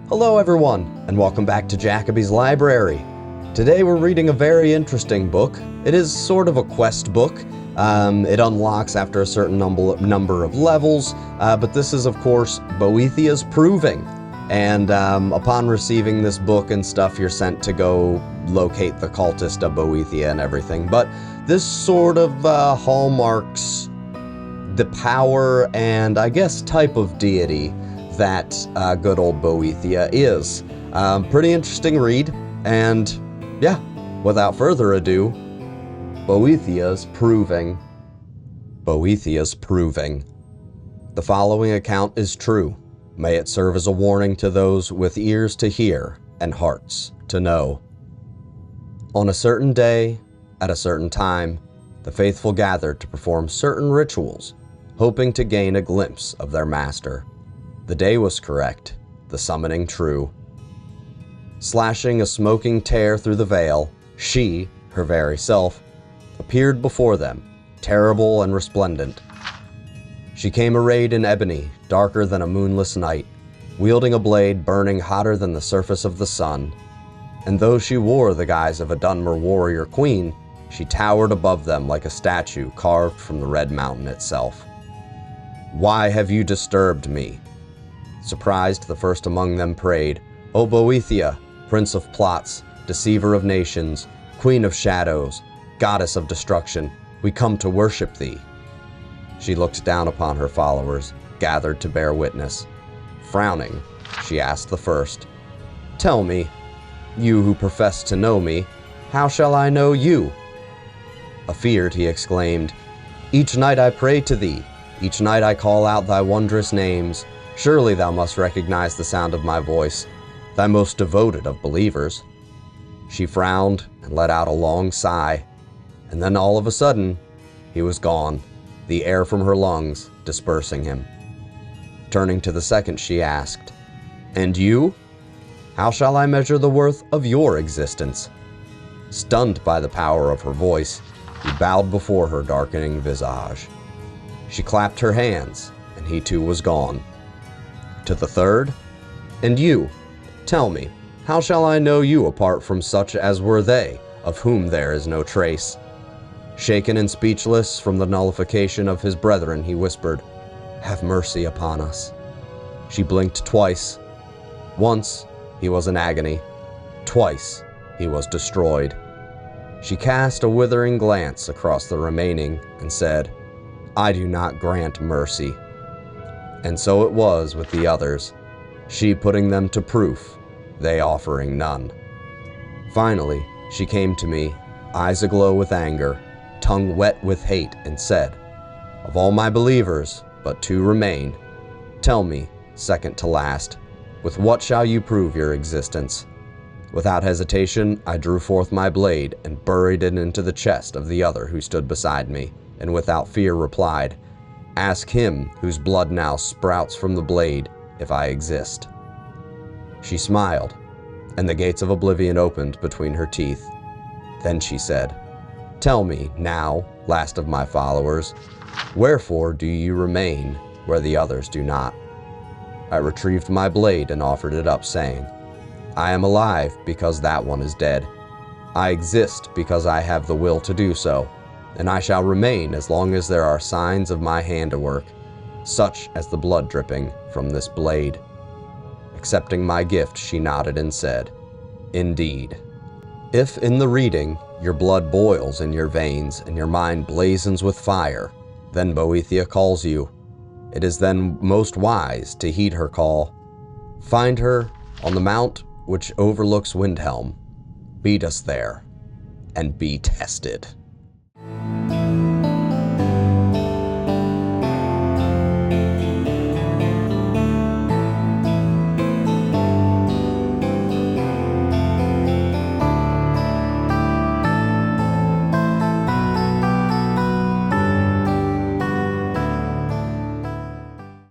Hello everyone, and welcome back to Jacoby's Library. Today we're reading a very interesting book. It is sort of a quest book. It unlocks after a certain number of levels, but this is of course Boethiah's Proving. And upon receiving this book and stuff, you're sent to go locate the cultist of Boethiah and everything. But this sort of hallmarks the power and I guess type of deity that good old Boethiah is. Pretty interesting read, and yeah, without further ado, Boethiah's Proving. Boethiah's Proving. The following account is true. May it serve as a warning to those with ears to hear and hearts to know. On a certain day, at a certain time, the faithful gathered to perform certain rituals, hoping to gain a glimpse of their master. The day was correct, the summoning true. Slashing a smoking tear through the veil, she, her very self, appeared before them, terrible and resplendent. She came arrayed in ebony, darker than a moonless night, wielding a blade burning hotter than the surface of the sun. And though she wore the guise of a Dunmer warrior queen, she towered above them like a statue carved from the Red Mountain itself. "Why have you disturbed me?" Surprised, the first among them prayed, "O Boethiah, prince of plots, deceiver of nations, queen of shadows, goddess of destruction, we come to worship thee." She looked down upon her followers, gathered to bear witness. Frowning, she asked the first, "Tell me, you who profess to know me, how shall I know you?" Afeared, he exclaimed, "Each night I pray to thee, each night I call out thy wondrous names. Surely thou must recognize the sound of my voice, thy most devoted of believers." She frowned and let out a long sigh, and then all of a sudden, he was gone, the air from her lungs dispersing him. Turning to the second, she asked, "And you? How shall I measure the worth of your existence?" Stunned by the power of her voice, he bowed before her darkening visage. She clapped her hands, and he too was gone. To the third, "And you, tell me, how shall I know you apart from such as were they, of whom there is no trace?" Shaken and speechless from the nullification of his brethren, he whispered, "Have mercy upon us." She blinked twice. Once, he was in agony. Twice, he was destroyed. She cast a withering glance across the remaining and said, "I do not grant mercy." And so it was with the others, she putting them to proof, they offering none. Finally, she came to me, eyes aglow with anger, tongue wet with hate, and said, "Of all my believers, but two remain. Tell me, second to last, with what shall you prove your existence?" Without hesitation, I drew forth my blade and buried it into the chest of the other who stood beside me, and without fear replied, "Ask him whose blood now sprouts from the blade if I exist." She smiled, and the gates of oblivion opened between her teeth. Then she said, "Tell me, now, last of my followers, wherefore do you remain where the others do not?" I retrieved my blade and offered it up, saying, "I am alive because that one is dead. I exist because I have the will to do so, and I shall remain as long as there are signs of my handiwork, such as the blood dripping from this blade." Accepting my gift, she nodded and said, "Indeed. If in the reading your blood boils in your veins and your mind blazons with fire, then Boethiah calls you. It is then most wise to heed her call. Find her on the mount which overlooks Windhelm. Meet us there, and be tested."